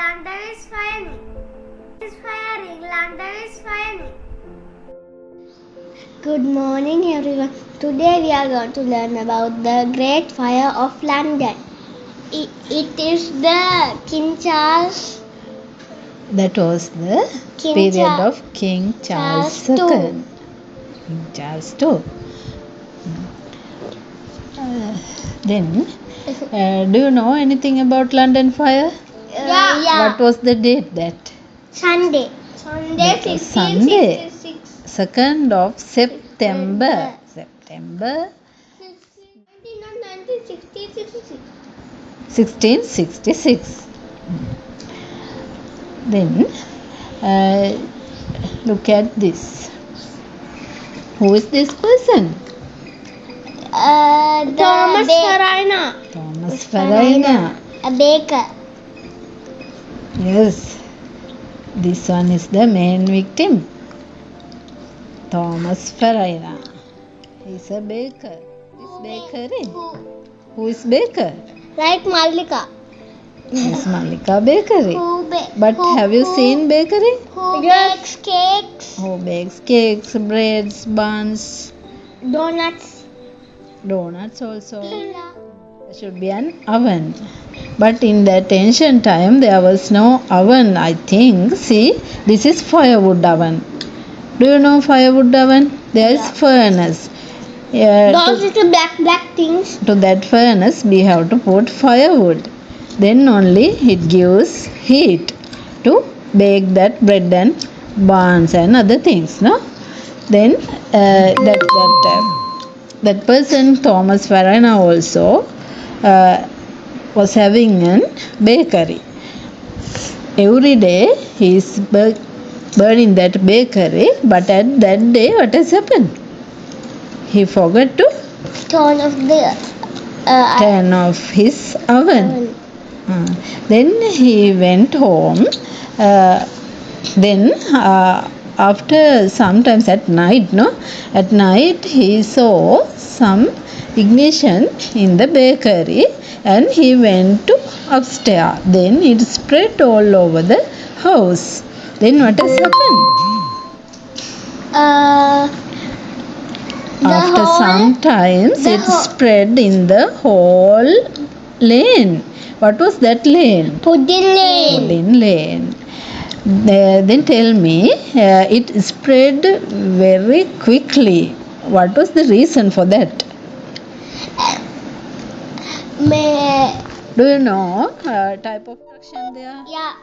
London is firing. Is firing. London is firing. Good morning, everyone. Today we are going to learn about the Great Fire of London. It is the King Charles. That was the period of King Charles II. King Charles II. Then, do you know anything about London Fire? Yeah. What was the date that? Sunday. That was Sunday. 2nd of September. September 1666. Then, look at this. Who is this person? Thomas Farina. Thomas Farina. A baker. Yes. This one is the main victim. Thomas Farina. He is a baker. This bakery. Who is baker? Like Malika. Yes, Malika Bakery. But have you seen bakery? Who bakes cakes? Who bakes cakes, breads, buns, Donuts. donuts also. There should be an oven. But in that ancient time, there was no oven, I think. See, this is firewood oven. Do you know firewood oven? There is furnace. Those little black things. To that furnace, we have to put firewood. Then only it gives heat to bake that bread and buns and other things, no? Then that person, Thomas Farina, also was having a bakery. Every day he is burning that bakery, but at that day, what has happened? He forgot to Turn off his oven. Then he went home. Then after sometimes at night, at night he saw some ignition in the bakery, and he went to upstairs. Then it spread all over the house. Then what has happened? After some times, it spread in the whole lane. What was that lane? Pudding Lane. Then tell me, it spread very quickly. What was the reason for that? Do you know type of construction there? Yeah.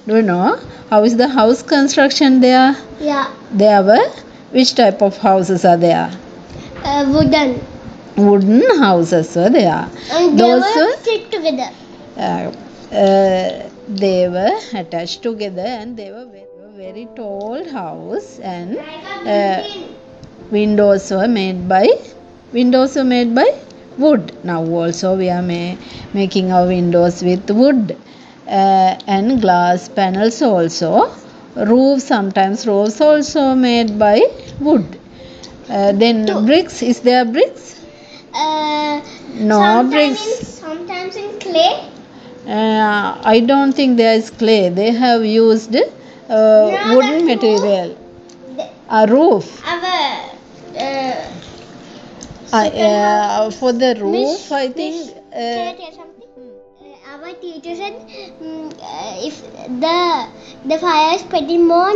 Do you know how is the house construction there? Yeah. There were which type of houses are there? Wooden houses were there. And they were stick together. They were attached together, and they were very tall house, and windows were made by wood. Now also we are making our windows with wood, and glass panels also. Sometimes roofs also made by wood. Then bricks, is there bricks? No bricks. Sometimes in clay. I don't think there is clay. They have used wooden material. A roof. For the roof, I think. Our teacher said if the fire is spreading more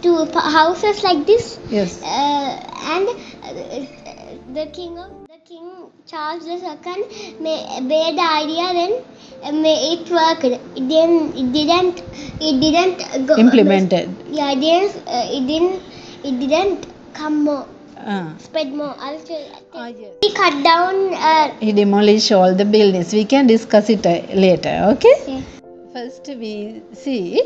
to houses like this. Yes. And the King Charles II made the idea, then it worked. It didn't go Implemented. it didn't come more. Spread more. Yes. He cut down. He demolished all the buildings. We can discuss it later. Okay. First we'll see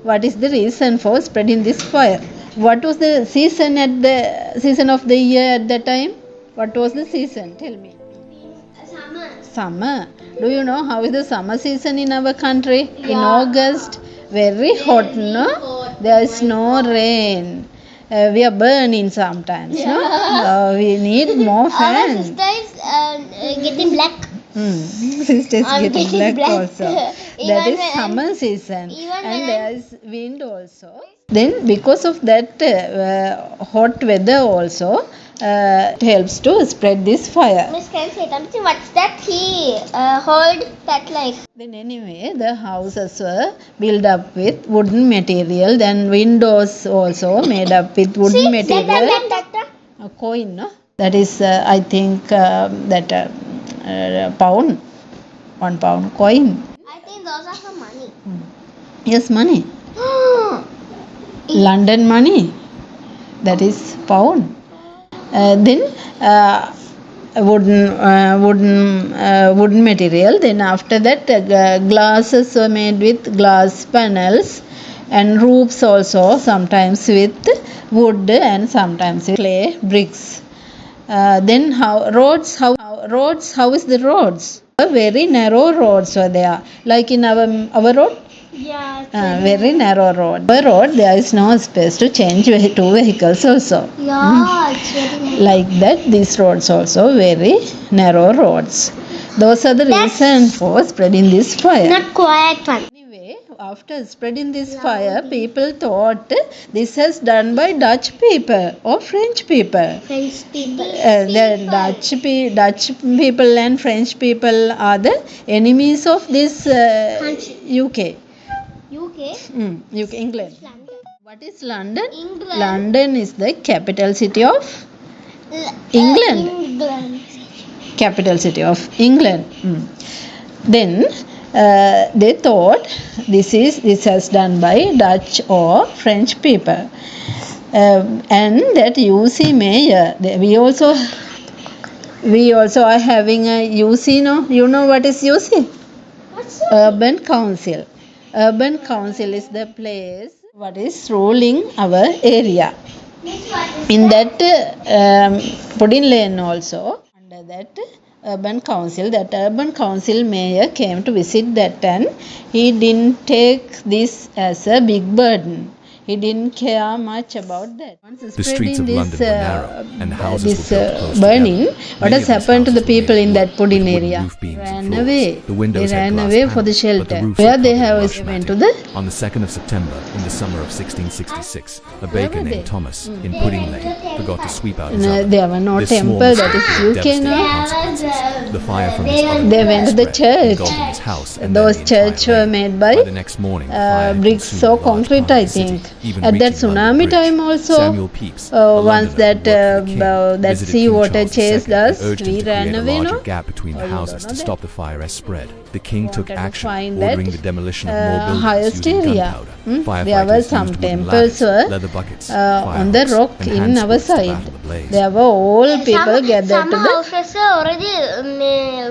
what is the reason for spreading this fire. What was the season of the year at that time? What was the season? Tell me. Summer. Do you know how is the summer season in our country? In August, very hot, no? There is no rain. We are burning sometimes, no? We need more fans. Our sister is getting black. Sister is I'm getting getting black black. also. Even That is when summer season, even and when there is wind also. Then because of that hot weather also, it helps to spread this fire. Miss, can you say something? What's that? He hold that like. Then anyway, the houses were built up with wooden material. Then windows also made up with wooden See, material. that. A coin, no? That is, I think, that pound, £1 coin. I think those are for money. Yes, money. London money. That is pound. Then wooden material. Then after that, glasses were made with glass panels, and roofs also sometimes with wood and sometimes with clay bricks. Then how is the roads? Very narrow roads were there, like in our road. Yeah. Very narrow road. Our road, there is no space to change two vehicles also. Yeah, it's very nice. Like that, these roads also very narrow roads. Those are the reason for spreading this fire. Not quiet one. Anyway, after spreading this fire, people thought this is done by Dutch people or French people. French people. The Dutch people and French people are the enemies of this Country. UK. UK. UK, England. London. What is London? England. London is the capital city of England. England. Capital city of England. Then they thought this has done by Dutch or French people, and that UC mayor. We also are having a UC. No, you know what is UC? What's that? Urban Council. Urban Council is the place what is ruling our area. In that Pudding Lane also, under that urban council mayor came to visit that, and he didn't take this as a big burden. He didn't care much about that. The streets of London were narrow and houses were built close burning, together. what Many has of these happened to the houses were people made in of that wood Pudding with wooden area? roof beams and Ran floors. away. The windows They had ran glass away for the panels, shelter. but the roofs Where were they covered in have rush went to matting. the On the 2nd of September, in the summer of 1666, a Where baker were they? named Thomas in Pudding Lane forgot to sweep out his No, oven. there were no This small temple, that mistake is had UK, devastating no? consequences. The fire from his oven They went to the spread, church. engulfing his house and Those then the entire church were lane. made by By the next morning, the fire had bricks consumed or a large concrete, part I of the city, think. even At that reaching London tsunami Bridge. time also, Samuel Pepys, a once Londoner that who worked for the king, that visited sea King water Charles chased II and us, urged him we to ran create a away, larger no? gap between the Oh, you houses don't to know stop the fire as spread. The king took Wanted to action, find ordering that, the demolition of more buildings highest using area. gunpowder. There Firefighters were used some wooden temples ladders, leather buckets, on the firehooks, rock and in hand our screws to side. battle the blaze. There were all people gathered Some to the houses are already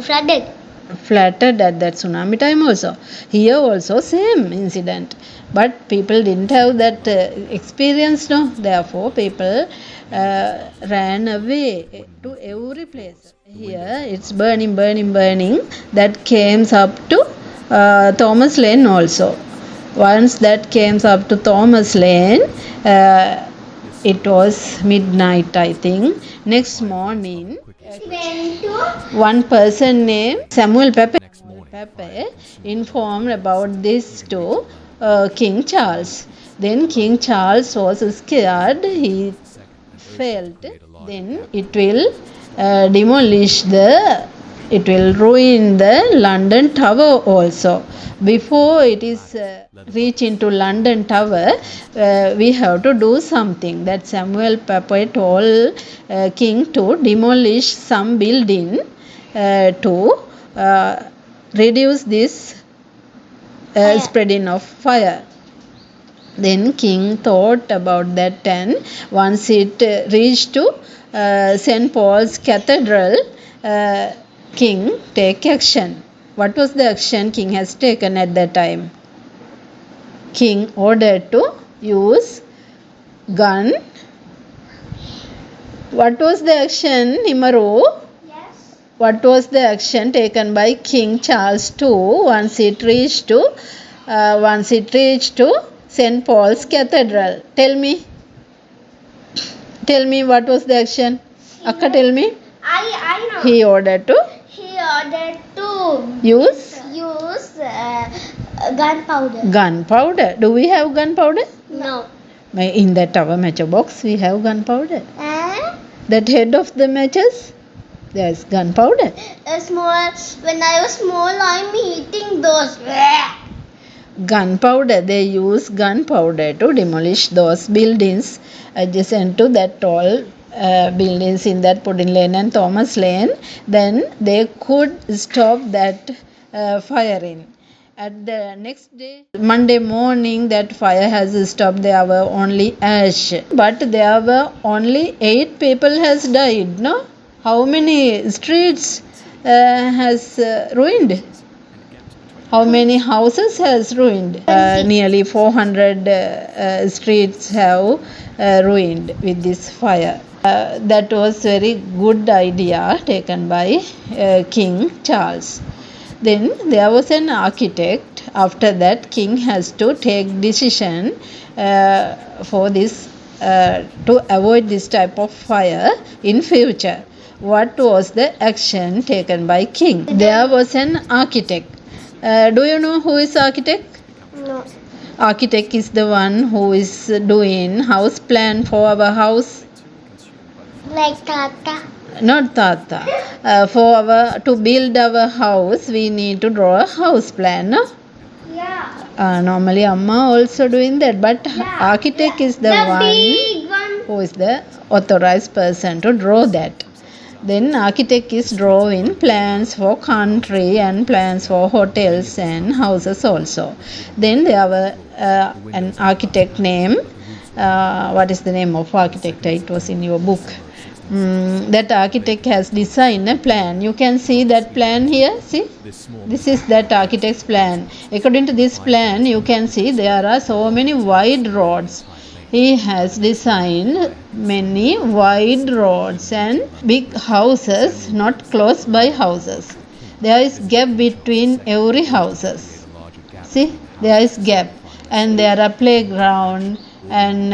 flooded. flattered at that tsunami time also. Here also same incident, but people didn't have that experience, no. Therefore people ran away to every place. Here it's burning. That came up to Thomas Lane also. Once that came up to Thomas Lane, it was midnight, I think. Next morning, Went to one person named Samuel Pepper Next morning, informed about this to King Charles. Then King Charles was scared. He felt then it will it will ruin the London Tower also. Before it is reach into London Tower, we have to do something. That Samuel Pepper told king to demolish some building to reduce this spreading of fire. Then king thought about that, and once it reached to St. Paul's Cathedral, king take action. What was the action king has taken at that time? King ordered to use gun. What was the action, Nimaru? yes. What was the action taken by King Charles II once it reached to St. Paul's Cathedral? Tell me what was the action? Akka, tell me. I know. He ordered to He ordered use gunpowder. gunpowder. Do we have gunpowder? No. In that our match box we have gunpowder. And That head of the matches, there's gunpowder. when I was small, I'm eating those. Gunpowder, they use gunpowder to demolish those buildings adjacent to that tall buildings in that Pudding Lane and Thomas Lane. Then they could stop that firing. At the next day, Monday morning, that fire has stopped. There were only ash, but there were only 8 people has died. No, how many streets has ruined? How many houses has ruined? Nearly 400 streets have ruined with this fire. That was very good idea taken by King Charles. Then there was an architect. After that, king has to take decision for this to avoid this type of fire in future. What was the action taken by king? There was an architect. Do you know who is architect? No. Architect is the one who is doing house plan for our house. Like Tata. Not Tata. To build our house, we need to draw a house plan. No? Yeah. Normally, Amma also doing that, but architect is the one big one. who is the authorized person to draw that. Then architect is drawing plans for country and plans for hotels and houses also. Then there were an architect name. What is the name of architect? It was in your book. That architect has designed a plan. You can see that plan here. See, this is that architect's plan. According to this plan, you can see there are so many wide roads. He has designed many wide roads and big houses, not close by houses. There is gap between every houses. See, there is gap, and there are playground and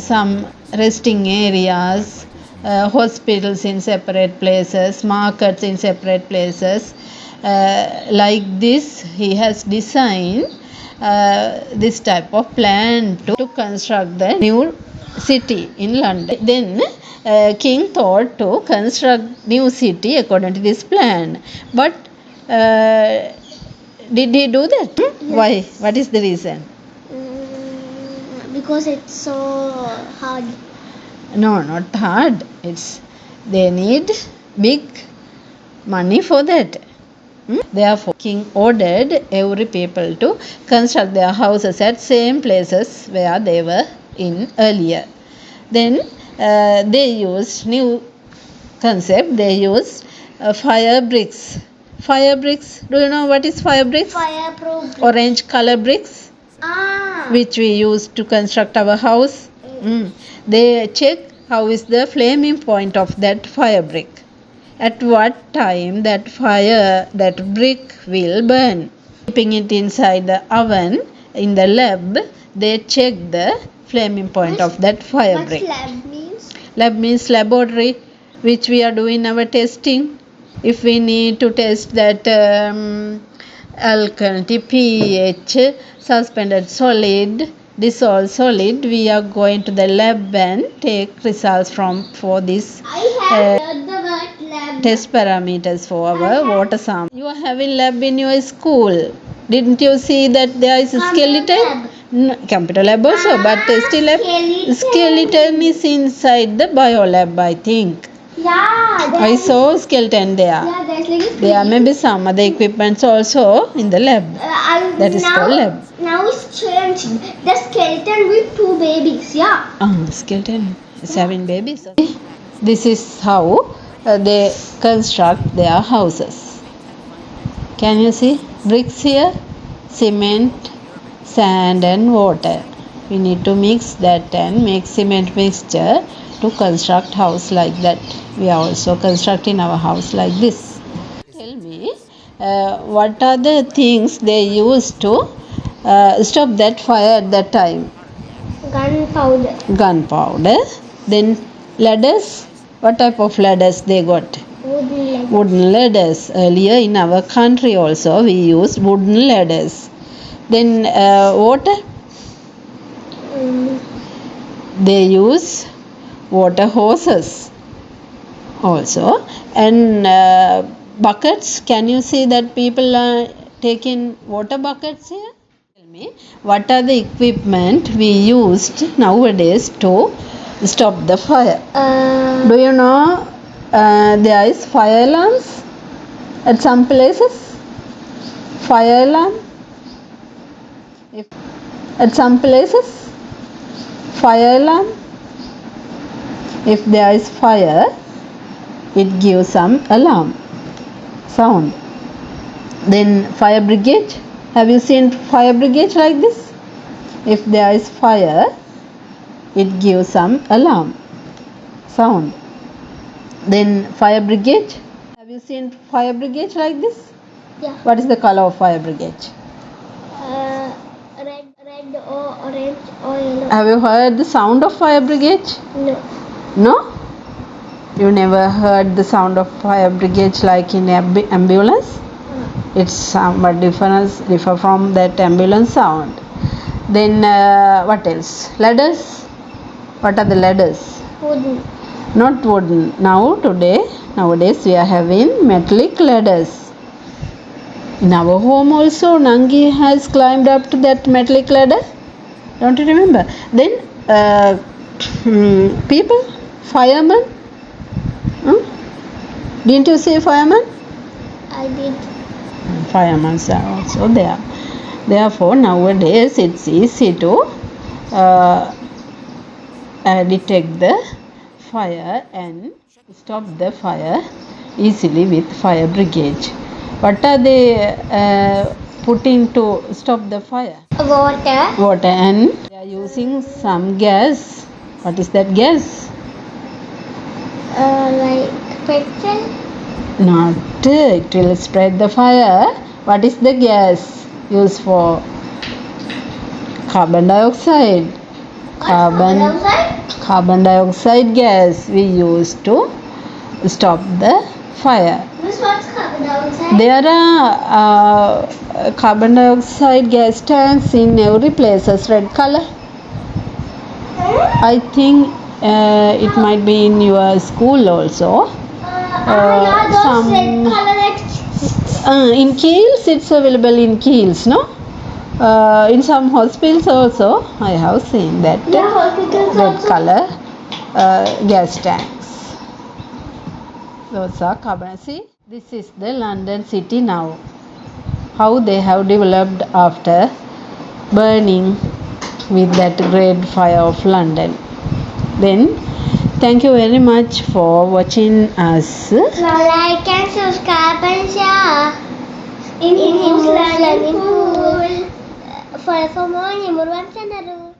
some resting areas, hospitals in separate places, markets in separate places. Like this, he has designed this type of plan to construct the new city in London. Then king thought to construct new city according to this plan, but did he do that? Yes. Why? What is the reason? Because it's so hard. No, not hard. They need big money for that. Therefore, king ordered every people to construct their houses at same places where they were in earlier. Then they used new concept. They used fire bricks. Fire bricks. Do you know what is fire bricks? Fireproof. Orange color bricks, which we use to construct our house. They check how is the flaming point of that fire brick. At what time that brick will burn. Keeping it inside the oven in the lab, they check the flaming point of that fire brick. What lab means? Lab means laboratory, which we are doing our testing. If we need to test that alkalinity, pH, suspended solid, dissolved solid, we are going to the lab and take results for this I have heard the word lab. test parameters for our water sample. You are having lab in your school. Didn't you see that there is a skeleton? lab. No, computer lab also, but testing lab. Skeleton is inside the bio lab, I think. Yeah. I saw skeleton there. Yeah, there's like a There may be some other equipments also in the lab. That is called lab. Now it's changed. The skeleton with 2 babies. Yeah. Skeleton is having babies. This is how they construct their houses. Can you see bricks here? Cement, sand and water. We need to mix that and make cement mixture to construct house like that. We are also constructing our house like this. Tell me, what are the things they used to stop that fire at that time? Gunpowder. Then ladders. What type of ladders they got? Wooden Wooden ladders. Earlier in our country also we used wooden ladders. Then water. Mm. They use water hoses also. And buckets. Can you see that people are taking water buckets here? Tell me, what are the equipment we used nowadays to stop the fire? Do you know there is fire alarms at some places? Fire alarm? At some places? Fire alarm? If there is fire, it gives some alarm sound. Then fire brigade. Have you seen fire brigade like this? If there is fire, it gives some alarm sound. Then fire brigade. Have you seen fire brigade like this? Yeah. What is the color of fire brigade? Red or orange or yellow. Have you heard the sound of fire brigade? No. No? You never heard the sound of fire brigade like in ambulance? It's somewhat differ from that ambulance sound. Then what else? Ladders. What are the ladders? Wooden. Not wooden. Nowadays we are having metallic ladders. In our home also, Nangi has climbed up to that metallic ladder. Don't you remember? Then people, firemen. Didn't you see firemen? I did. Firemen are also there. Therefore, nowadays it's easy to detect the fire and stop the fire easily with fire brigade. What are they putting to stop the fire? Water. And they are using some gas. What is that gas? Like petrol. Not. It will spread the fire. What is the gas used for? Carbon dioxide. Carbon dioxide gas we use to stop the fire. What's carbon dioxide? There are carbon dioxide gas tanks in every place, red color. I think it might be in your school also. Those red color In Kiels, it's available in Kiels, no? In some hospitals also, I have seen that hospitals red also. color gas tanks. Those are carbon. See, this is the London city now. How they have developed after burning with that great fire of London. Then, thank you very much for watching us. Like and subscribe and share in Him's Learning Pool. For more Himuruvan channel.